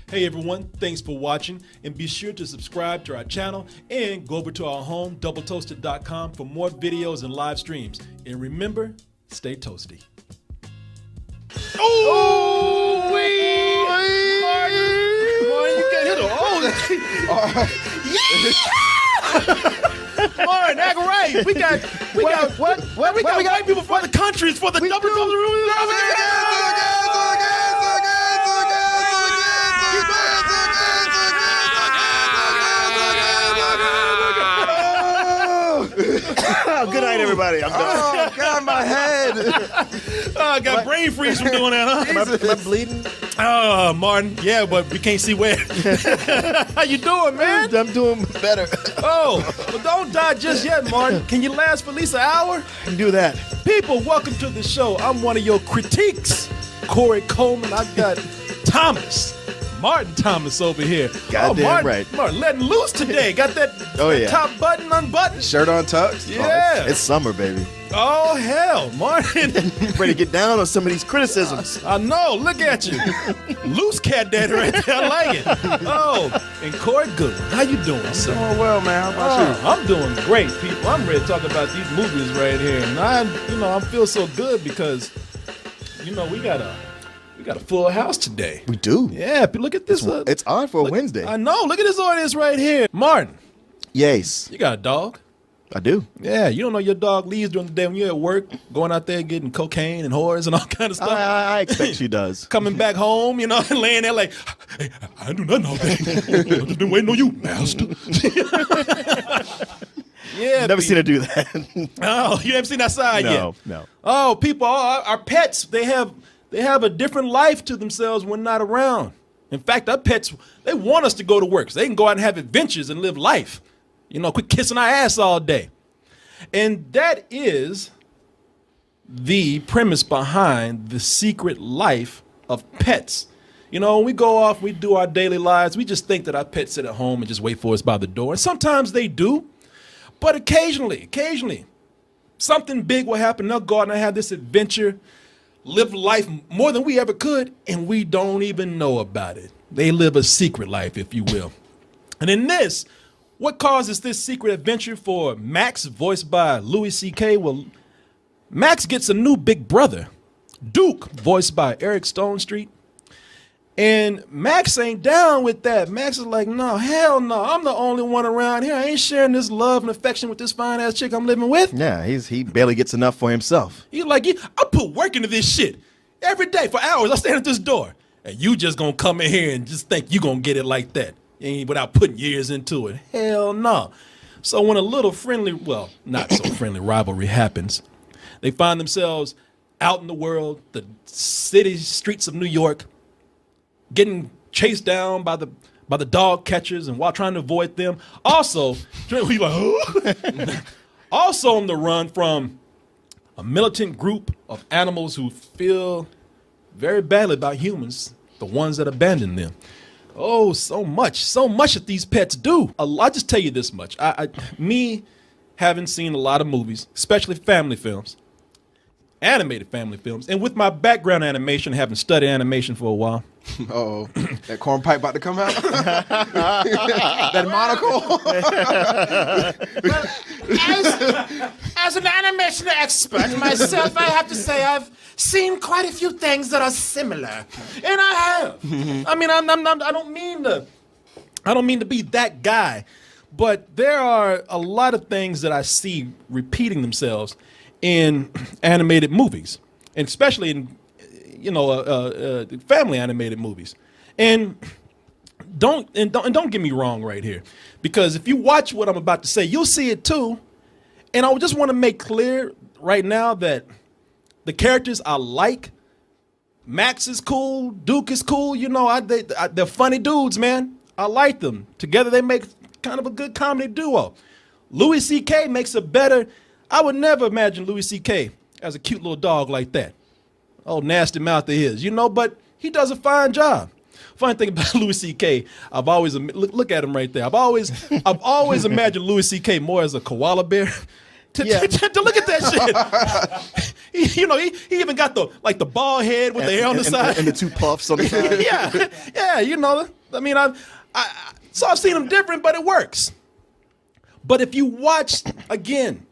Hey everyone, thanks for watching, and be sure to subscribe to our channel and go over to our home, doubletoasted.com, for more videos and live streams. And remember, stay toasty. Oh, Martin, you can't hit him. Yeah! Martin, act right. We got white people from the countries for the double Good night, everybody. I'm done. Oh, God, my head. Oh, I got brain freeze from doing that, huh? Am I bleeding? Oh, Martin. Yeah, but we can't see where. How you doing, man? I'm doing better. Oh, well, don't die just yet, Martin. Can you last for at least an hour? I can do that. People, welcome to the show. I'm one of your critiques, Korey Coleman. I've got Martin Thomas over here. Goddamn right. Martin letting loose today. Got that, that top button unbuttoned? Shirt on tucked? Yeah. It's summer, baby. Oh, hell, Martin. Ready to get down on some of these criticisms. I know. Look at you. Loose cat daddy right there. I like it. Oh, and Korey Goodwin. How you doing, sir? Doing well, man. How about you? I'm doing great, people. I'm ready to talk about these movies right here. And I feel so good because, we got a full house today. We do. Yeah, look at this. It's odd for a Wednesday. I know. Look at this audience right here. Martin. Yes. You got a dog? I do. Yeah, you don't know your dog leaves during the day when you're at work, going out there getting cocaine and whores and all kind of stuff. I expect she does. Coming back home, and laying there like, hey, I do nothing all day. I've just been waiting on you, master. Yeah, Never seen her do that. Oh, you haven't seen that side yet? No. Oh, people, our pets, they have a different life to themselves when not around. In fact, our pets, they want us to go to work so they can go out and have adventures and live life. Quit kissing our ass all day. And that is the premise behind the secret life of pets. When we go off, we do our daily lives, we just think that our pets sit at home and just wait for us by the door. And sometimes they do. But occasionally, something big will happen. They'll go out and have this adventure, live life more than we ever could, and we don't even know about it. They live a secret life, if you will. And in this, what causes this secret adventure for Max, voiced by Louis C.K.? Well, Max gets a new big brother, Duke, voiced by Eric Stonestreet. And Max ain't down with that. Max is like, no, hell no. I'm the only one around here. I ain't sharing this love and affection with this fine-ass chick I'm living with. Yeah, he barely gets enough for himself. He's like, I put work into this shit. Every day for hours, I stand at this door. And you just gonna come in here and just think you gonna get it like that. Without putting years into it. Hell no. So when a little friendly, well, not so friendly rivalry happens, they find themselves out in the world, the city streets of New York, getting chased down by the dog catchers and while trying to avoid them. Also, also on the run from a militant group of animals who feel very badly about humans, the ones that abandoned them. Oh, so much that these pets do. I'll just tell you this much. Me having seen a lot of movies, especially family films, animated family films, and with my background in animation, having studied animation for a while. Uh-oh. That corn pipe about to come out? That monocle? As an animation expert myself, I have to say I've seen quite a few things that are similar, and I have. I mean, I don't mean to be that guy, but there are a lot of things that I see repeating themselves in animated movies, and especially in family animated movies. And don't get me wrong right here, because if you watch what I'm about to say, you'll see it too. And I just want to make clear right now that the characters I like, Max is cool, Duke is cool. They're funny dudes, man. I like them. Together they make kind of a good comedy duo. Louis C.K. makes a better. I would never imagine Louis C.K. as a cute little dog like that. Oh, nasty mouth of his, but he does a fine job. Funny thing about Louis C.K., I've always look at him right there. I've always imagined Louis C.K. more as a koala bear Yeah. to look at that shit. He even got the bald head with the hair on the side. And the two puffs on the side. Yeah. I mean, so I've seen them different, but it works. But if you watch, again,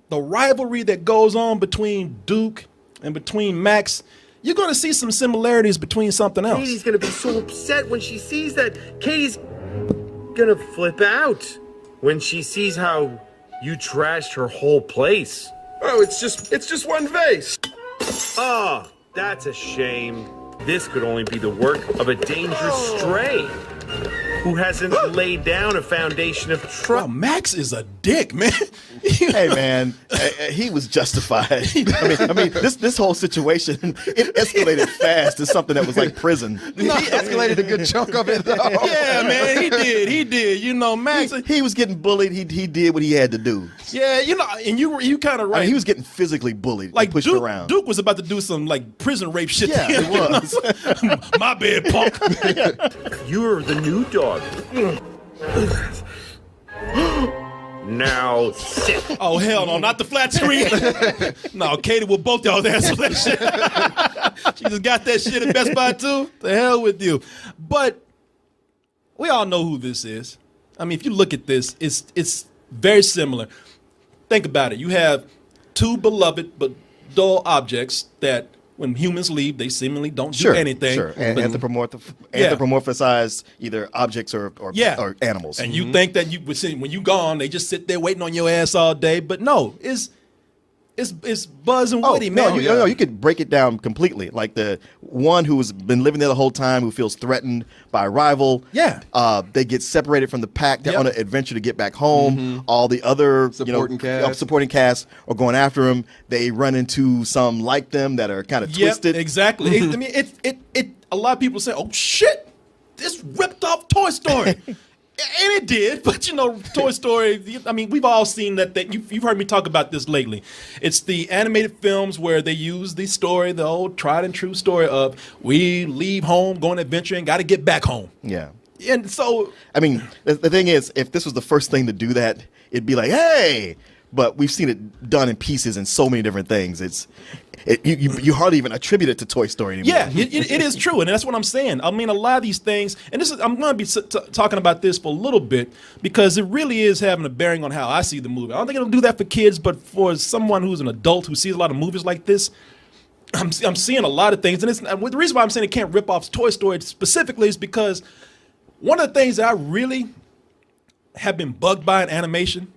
the rivalry that goes on between Duke and between Max, you're going to see some similarities between something else. Katie's going to be so upset when she sees that. Katie's going to flip out when she sees how you trashed her whole place. Oh, it's just one vase. Oh, that's a shame. This could only be the work of a dangerous stray who hasn't laid down a foundation of Wow, trust. Max is a dick, man. Hey man, he was justified. I mean, this whole situation, it escalated fast to something that was like prison. He escalated a good chunk of it, though. Yeah, man, he did. Max. He was getting bullied. He did what he had to do. Yeah, and you kind of right. I mean, he was getting physically bullied, like pushed Duke, around. Duke was about to do some like prison rape shit. Yeah, to him, it was. My bad, punk. You're the new dog. Now sit. Oh hell no, not the flat screen. No, Katie will both y'all answer that shit. She just got that shit at Best Buy too. The hell with you. But we all know who this is. I mean, if you look at this, it's very similar. Think about it. You have two beloved but dull objects that when humans leave, they seemingly don't do anything. Sure, and But- anthropomorphize either objects or animals. And you think that when you gone, they just sit there waiting on your ass all day. But no, it's Buzz and Woody, man. No, you could break it down completely. Like the one who's been living there the whole time, who feels threatened by a rival. Yeah. They get separated from the pack. They're Yep. on an adventure to get back home. All the other supporting cast are going after them. They run into some like them that are kind of twisted. Exactly. I mean, it. A lot of people say, "Oh shit, this ripped off Toy Story." And it did, but Toy Story, I mean, we've all seen that you've heard me talk about this lately. It's the animated films where they use the story, the old tried and true story of we leave home, go on an adventure, and got to get back home. Yeah. And so, I mean, the thing is, if this was the first thing to do that, it'd be like, hey, but we've seen it done in pieces in so many different things. You hardly even attribute it to Toy Story anymore. yeah, it is true, and that's what I'm saying. I mean, a lot of these things, and I'm going to be talking about this for a little bit because it really is having a bearing on how I see the movie. I don't think it'll do that for kids, but for someone who's an adult who sees a lot of movies like this, I'm seeing a lot of things, and the reason why I'm saying it can't rip off Toy Story specifically is because one of the things that I really have been bugged by in animation,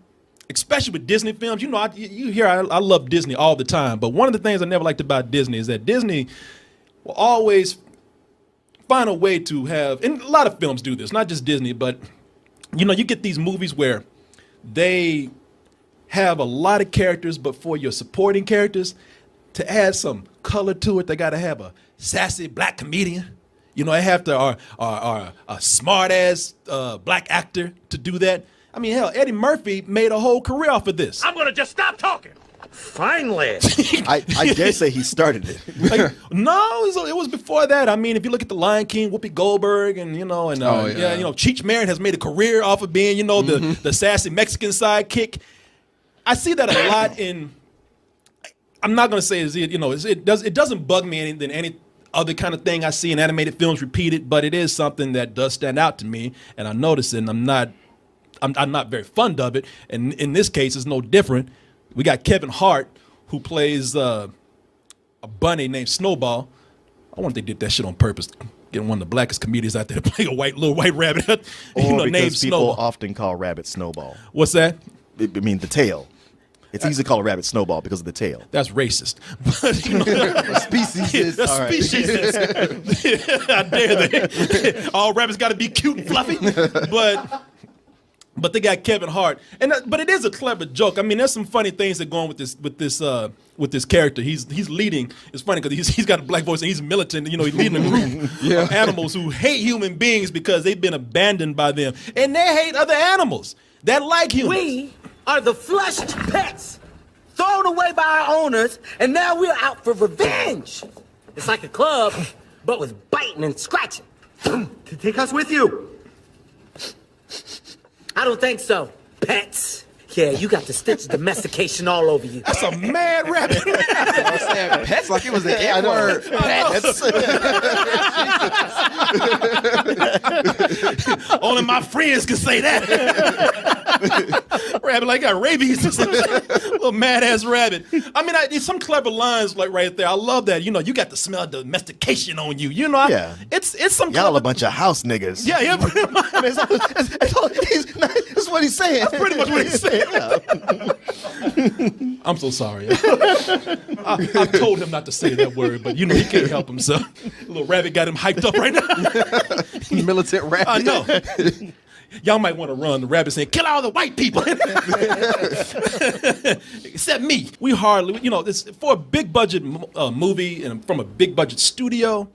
especially with Disney films. You hear I love Disney all the time, but one of the things I never liked about Disney is that Disney will always find a way to have, and a lot of films do this, not just Disney, but you get these movies where they have a lot of characters, but for your supporting characters, to add some color to it, they got to have a sassy black comedian. They have to or a smart ass black actor to do that. I mean, hell, Eddie Murphy made a whole career off of this. I'm gonna just stop talking. Finally. I dare say he started it. No, it was before that. I mean, if you look at The Lion King, Whoopi Goldberg, and Cheech Marin has made a career off of being, the sassy Mexican sidekick. I see that a lot in. I'm not gonna say it doesn't bug me any than any other kind of thing I see in animated films repeated, but it is something that does stand out to me, and I notice it, and I'm not very fond of it, and in this case, it's no different. We got Kevin Hart, who plays a bunny named Snowball. I wonder if they did that shit on purpose, getting one of the blackest comedians out there to play a little white rabbit, Or named because people Snowball. often call rabbit Snowball. What's that? I mean, the tail. It's easy to call a rabbit Snowball because of the tail. That's racist. But, Species. that's All right. speciesist. How dare they? All rabbits got to be cute and fluffy. But they got Kevin Hart, but it is a clever joke. I mean, there's some funny things that go on with this character. He's leading. It's funny because he's got a black voice and he's militant. He's leading a group of animals who hate human beings because they've been abandoned by them, and they hate other animals that like humans. We are the flushed pets, thrown away by our owners, and now we're out for revenge. It's like a club, but with biting and scratching. To take us with you. I don't think so, pets. Yeah, you got the stitch domestication all over you. That's a mad rabbit. I said pets like it was the N word. Only my friends can say that. Rabbit like got rabies or something. Little mad ass rabbit. I mean, there's some clever lines like right there. I love that. You know, you got the smell of domestication on you. You know, it's some Y'all clever, a bunch of house niggas. yeah. Pretty much. I mean, that's what he's saying. That's pretty much what he's saying. I'm so sorry. I told him not to say that word, but you know he can't help himself. Little rabbit got him hyped up right now. Militant rabbit. I know. Y'all might want to run. The rabbit saying, "Kill all the white people," except me. We hardly, you know, this for a big budget movie and from a big budget studio.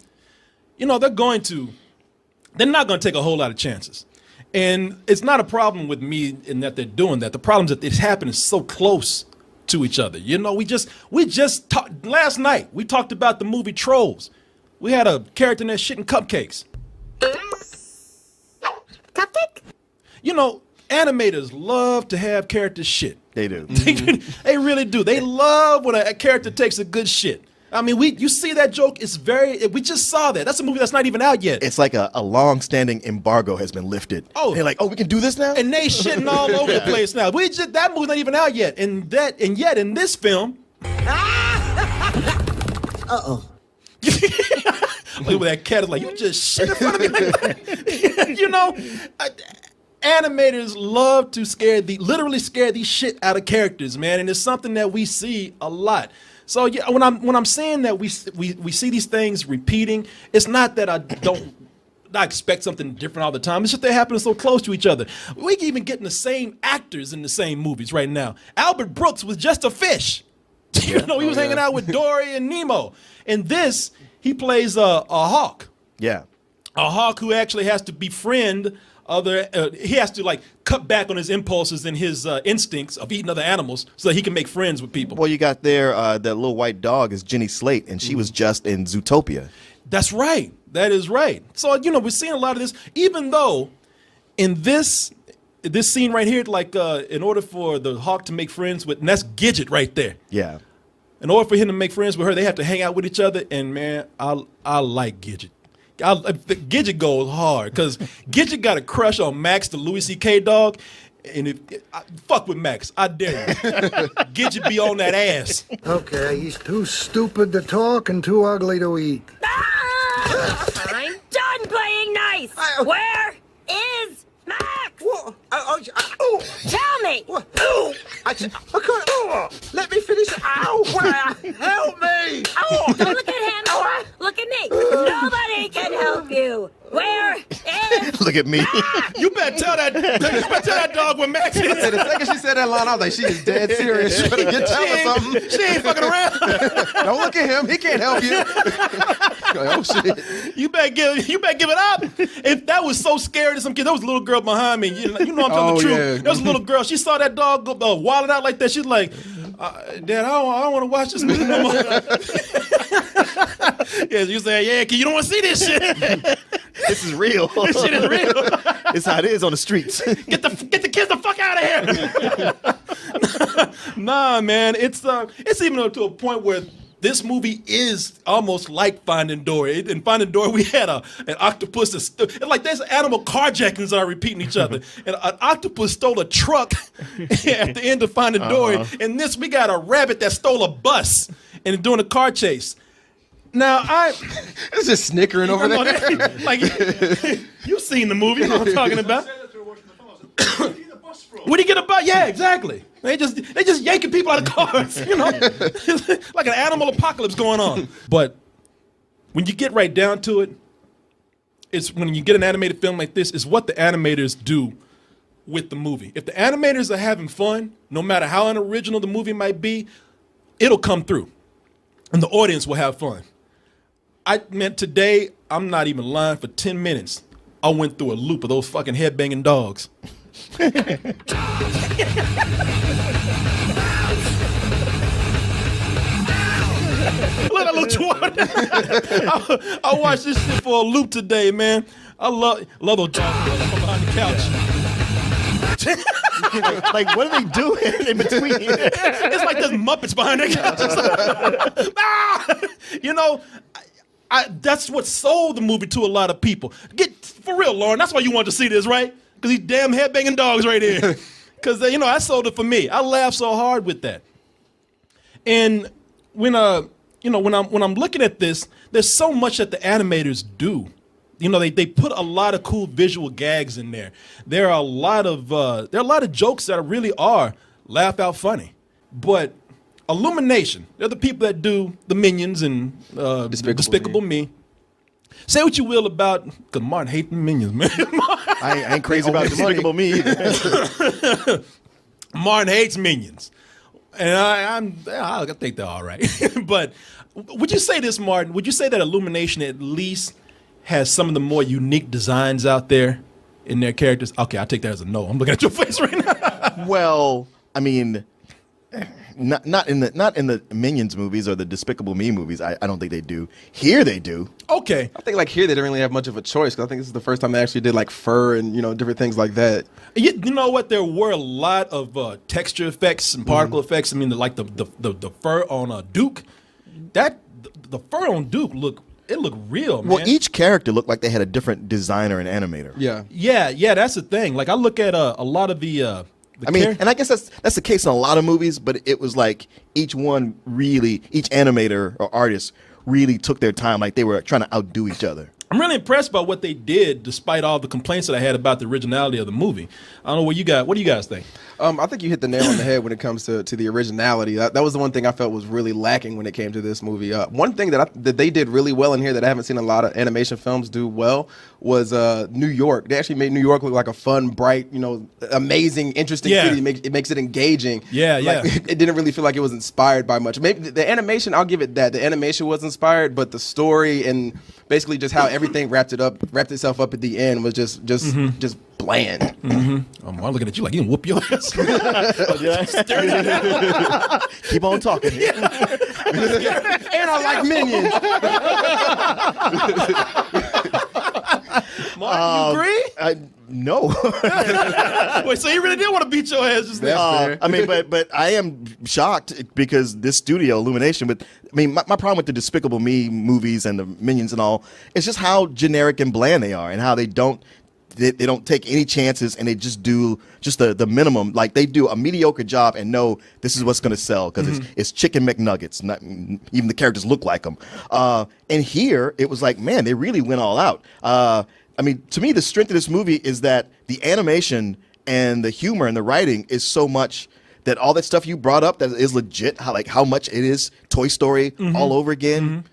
You know, they're not going to take a whole lot of chances. And it's not a problem with me in that they're doing that. The problem is that it's happening so close to each other. You know, we just talked last night. We talked about the movie Trolls. We had a character in there shitting cupcakes. Cupcake? You know, animators love to have characters shit. They do. They really do. They love when a character takes a good shit. I mean, you see that joke? We just saw that. That's a movie that's not even out yet. It's like a long-standing embargo has been lifted. Oh. They're like, we can do this now? And they shitting all over the place now. That movie's not even out yet. And yet in this film. Uh-oh. Look at that cat is like, you just shit in front of me like that. You know, animators love to literally scare the shit out of characters, man. And it's something that we see a lot. So yeah, when I'm saying that we see these things repeating, it's not that I expect something different all the time. It's just they're happening so close to each other. We can even get the same actors in the same movies right now. Albert Brooks was just a fish. You know, he was hanging out with Dory and Nemo. In this, he plays a hawk. Yeah. A hawk who actually has to befriend he has to like cut back on his impulses and his instincts of eating other animals so that he can make friends with people. Well, you got there, that little white dog is Jenny Slate, and she was just in Zootopia. That's right. That is right. So, you know, we're seeing a lot of this, even though in this scene right here, like in order for the hawk to make friends with, and that's Gidget right there. Yeah. In order for him to make friends with her, they have to hang out with each other. And man, I like Gidget. Gidget goes hard because Gidget got a crush on Max, the Louis C.K. dog. And fuck with Max, I dare you. Gidget be on that ass. Okay, he's too stupid to talk and too ugly to eat. I'm done playing nice. Where is Max? Tell me. I couldn't. Let me finish. Ow! Help me! Oh, don't look at him. Look at me. Nobody can help you. Where is Look at me. You better tell that dog where Max is. The second she said that line, I was like, she is dead serious. She better get telling something. She ain't fucking around. Don't look at him. He can't help you. Like, oh, shit. You better give it up. If that was so scary to some kid, there was a little girl behind me. You know I'm telling the truth. Yeah. There was a little girl. She saw that dog go wilding out like that. She's like, Dad, I don't want to watch this movie no more. Yeah, you say, yeah, kid, you don't want to see this shit. This is real. This shit is real. It's how it is on the streets. Get the kids the fuck out of here. Nah, man, it's even to a point where this movie is almost like Finding Dory. In Finding Dory, we had an octopus. It's like there's animal carjackings that are repeating each other. And an octopus stole a truck at the end of Finding Dory. And this, we got a rabbit that stole a bus and doing a car chase. Now, It's just snickering over there. Like, you've seen the movie, you know what I'm talking about. Where do you get a bus? Yeah, exactly. They just yanking people out of cars, you know? Like an animal apocalypse going on. But when you get right down to it, it's when you get an animated film like this, is what the animators do with the movie. If the animators are having fun, no matter how unoriginal the movie might be, it'll come through. And the audience will have fun. Today, I'm not even lying, for 10 minutes, I went through a loop of those fucking headbanging dogs. Let a little twat. I watched this shit for a loop today, man. I love those dogs from behind the couch. Like, what are they doing in between? It's like there's Muppets behind it. You know, that's what sold the movie to a lot of people. For real, Lauren, that's why you wanted to see this, right? Because these damn headbanging dogs right here. Because, you know, I sold it for me. I laughed so hard with that. And when I'm looking at this, there's so much that the animators do. You know, they put a lot of cool visual gags in there. There are a lot of jokes that really are laugh out funny. But Illumination, they're the people that do the Minions and Despicable Me. Say what you will about, because Martin hates the Minions, man. I ain't crazy about Despicable Me either. Martin hates Minions. And I think they're all right. But would you say this, Martin? Would you say that Illumination at least has some of the more unique designs out there in their characters? Okay, I'll take that as a no. I'm looking at your face right now. Well, I mean, not in the Minions movies or the Despicable Me movies. I don't think they do. Here they do. Okay. I think like here they didn't really have much of a choice because I think this is the first time they actually did like fur and different things like that. You know what? There were a lot of texture effects and particle effects. I mean, like the fur on Duke. The fur on Duke looked real, man. Well, each character looked like they had a different designer and animator. Yeah. That's the thing. Like I look at a lot of the. And I guess that's the case in a lot of movies, but it was like each animator or artist really took their time, like they were trying to outdo each other. I'm really impressed by what they did, despite all the complaints that I had about the originality of the movie. I don't know what do you guys think? I think you hit the nail on the head when it comes to the originality. That was the one thing I felt was really lacking when it came to this movie. One thing that they did really well in here that I haven't seen a lot of animation films do well was New York. They actually made New York look like a fun, bright, amazing, interesting city. It makes it engaging. It didn't really feel like it was inspired by much. Maybe the animation, I'll give it that. The animation was inspired, but the story and basically just how everything wrapped itself up at the end was just bland. Mm-hmm. I'm looking at you like you can whoop your ass. Keep on talking. And I like Minions. Martin, you agree? No. Wait, so you really did want to beat your ass just now? I mean, but I am shocked because this studio, Illumination, my problem with the Despicable Me movies and the Minions and all, it's just how generic and bland they are and how they don't take any chances and they just do the minimum. Like they do a mediocre job and know this is what's going to sell because it's chicken McNuggets. Not even the characters look like them. And here it was like, man, they really went all out. I mean, to me, the strength of this movie is that the animation and the humor and the writing is so much that all that stuff you brought up that is legit, how much it is Toy Story all over again,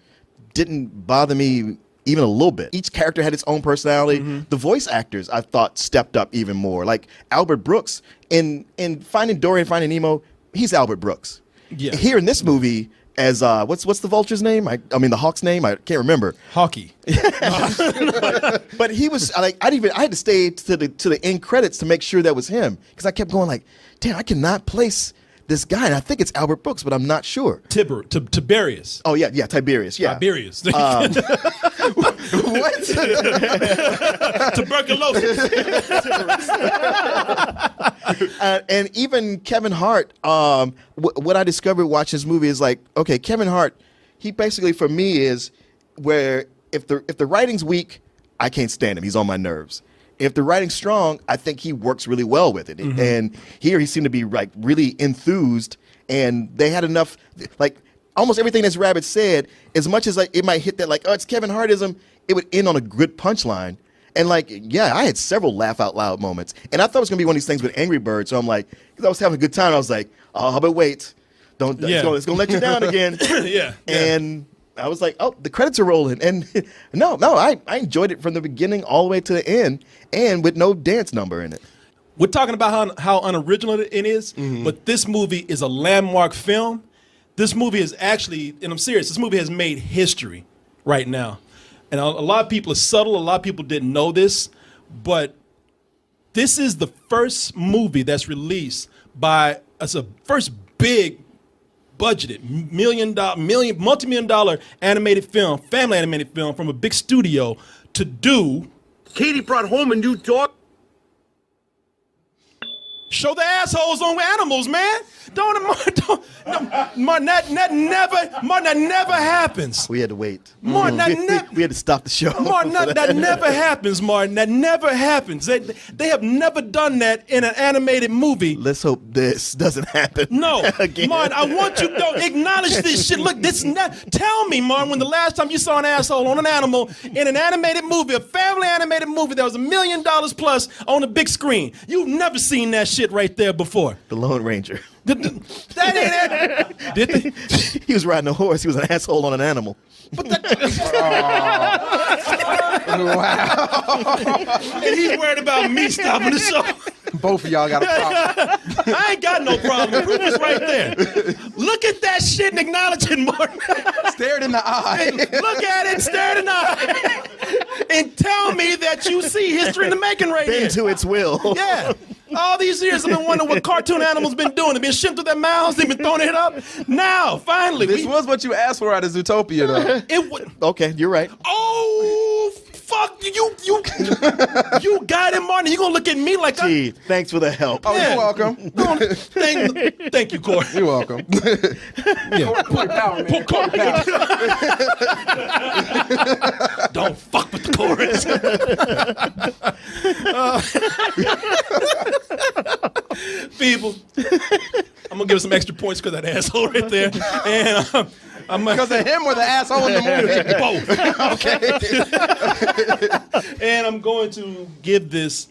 didn't bother me even a little bit. Each character had its own personality. The voice actors, I thought, stepped up even more. Like Albert Brooks in Finding Dory and Finding Nemo, he's Albert Brooks. Yeah. Here in this movie, as what's the vulture's name? I mean the hawk's name. I can't remember. Hockey. but he was like I had to stay to the end credits to make sure that was him because I kept going like, damn, I cannot place this guy, and I think it's Albert Brooks, but I'm not sure. Tiberius. Oh yeah, Tiberius. Yeah, Tiberius. What? Tuberculosis. And even Kevin Hart. What I discovered watching this movie is like, okay, Kevin Hart. He basically for me is where if the writing's weak, I can't stand him. He's on my nerves. If the writing's strong, I think he works really well with it. And here he seemed to be like really enthused, and they had enough, like almost everything this rabbit said, as much as like it might hit that like, oh, it's Kevin Hartism, it would end on a good punchline. And like, yeah, I had several laugh out loud moments. And I thought it was gonna be one of these things with Angry Birds. So I'm like, because I was having a good time, I was like, oh, but wait, it's gonna let you down again. Yeah. And I was like, oh, the credits are rolling. And no, I enjoyed it from the beginning all the way to the end, and with no dance number in it. We're talking about how unoriginal it is, but this movie is a landmark film. This movie is actually, and I'm serious, this movie has made history right now. And a lot of people are subtle, a lot of people didn't know this, but this is the first movie that's released as a first big budgeted multi-million dollar animated film, family animated film from a big studio to do. Katie brought home a new dog. Show the assholes on animals, man. Martin, that never happens. We had to wait. Martin, we had to stop the show. Martin, that never happens, Martin. That never happens. They have never done that in an animated movie. Let's hope this doesn't happen. No, again. Martin, I want you to acknowledge this shit. Look, tell me, Martin, when the last time you saw an asshole on an animal in an animated movie, a family animated movie that was $1 million plus on a big screen. You've never seen that shit right there before. The Lone Ranger. That ain't it. Did they? He was riding a horse. He was an asshole on an animal. But that, Wow. and he's worried about me stopping the show. Both of y'all got a problem. I ain't got no problem. Proof is right there. Look at that shit and acknowledge it, Martin. Stare it in the eye. Look at it, stare it in the eye, and tell me that you see history in the making right here. Bend to its will. Yeah. All these years I've been wondering what cartoon animals been doing. They've been shitting through their mouths. They've been throwing it up. Now, finally. This was what you asked for out of Zootopia, though. Okay, you're right. Oh, fuck. You got it, Martin. You going to look at me like Gee, thanks for the help. Oh, Yeah. you're welcome. Thank you, Korey. You're welcome. Yeah. Put power, man. Don't fuck with the chorus. People, I'm gonna give some extra points because that asshole right there, and I'm Because of him or the asshole in the movie? both. Okay. And I'm going to give this.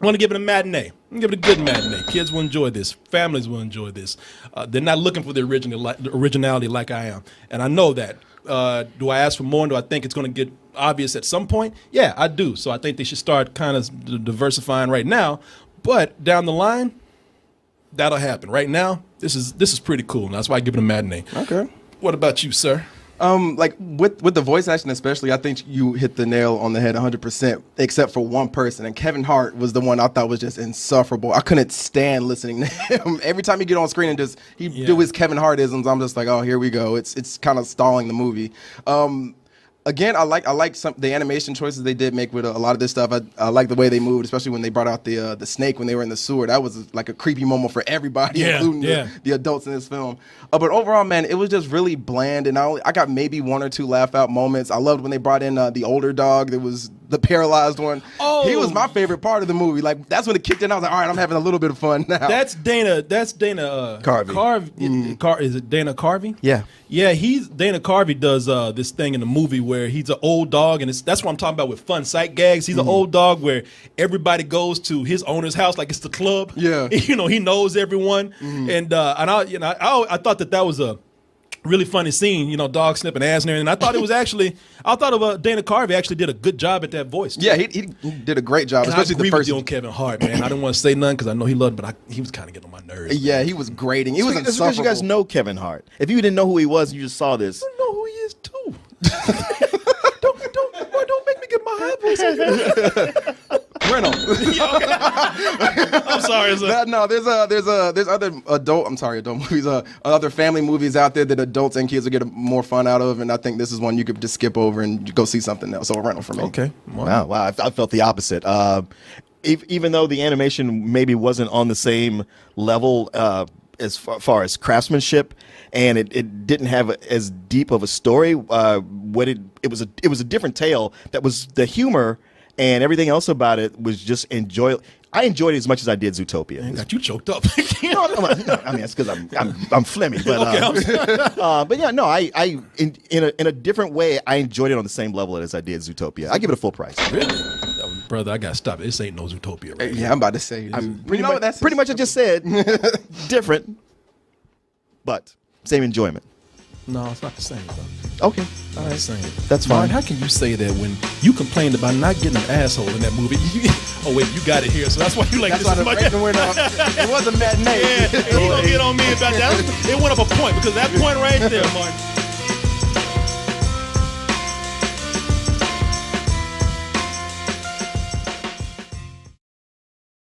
I want to give it a matinee. I'm gonna give it a good matinee. Kids will enjoy this. Families will enjoy this. They're not looking for the originality like I am, and I know that. Do I ask for more? And do I think it's going to get obvious at some point? Yeah, I do. So I think they should start kind of diversifying right now. But down the line, that'll happen. Right now, this is pretty cool. And that's why I give it a matinee. Okay. What about you, sir? Like with the voice acting especially, I think you hit the nail on the head 100%, except for one person. And Kevin Hart was the one I thought was just insufferable. I couldn't stand listening to him. Every time he get on screen and just do his Kevin Hart-isms, I'm just like, oh, here we go. It's kind of stalling the movie. Again, I like some the animation choices they did make with a lot of this stuff. I like the way they moved, especially when they brought out the snake when they were in the sewer. That was like a creepy moment for everybody, including the adults in this film. But overall, man, it was just really bland, and I got maybe one or two laugh out moments. I loved when they brought in the older dog. That was the paralyzed one. Oh, he was my favorite part of the movie. Like that's when it kicked in. I was like, all right, I'm having a little bit of fun now. That's Dana. Carvey. Is it Dana Carvey? Yeah. Yeah, Dana Carvey does this thing in the movie where he's an old dog, and that's what I'm talking about with fun sight gags. He's an old dog where everybody goes to his owner's house like it's the club. Yeah, he knows everyone, and I thought that was a really funny scene. Dog sniffing ass and everything. I thought Dana Carvey actually did a good job at that voice. Yeah, he did a great job, and especially I agree the first. With you on Kevin Hart, man. I didn't want to say nothing because I know he loved, but he was kind of getting on my nerves. Yeah, he was grating. He was It's insufferable. because you guys know Kevin Hart. If you didn't know who he was, you just saw this. I know who he is too. don't make me get my high voice. Reno. I'm sorry. No, there's other adult movies, other family movies out there that adults and kids will get more fun out of, and I think this is one you could just skip over and go see something else. So a rental for me. Okay. Wow. I felt the opposite. Even though the animation maybe wasn't on the same level as far as craftsmanship, and it didn't have as deep of a story. It was a different tale. That was the humor. And everything else about it was just enjoyable. I enjoyed it as much as I did Zootopia. Got you choked up. No, I mean, it's because I'm phlegmy. But but yeah, no, in a different way, I enjoyed it on the same level as I did Zootopia. I give it a full price. Really? Brother, I got to stop it. This ain't no Zootopia. Right? Yeah, I'm about to say. Pretty much I just said different, but same enjoyment. No, it's not the same, though. Okay. All right, same. That's Martin, fine. how can you say that when you complained about not getting an asshole in that movie? Oh, wait, you got it here, so that's why you like That's this why as the much. rating went up. It was a matinee. Yeah, and he gonna get on me about that. It went up a point because that point right there, Martin.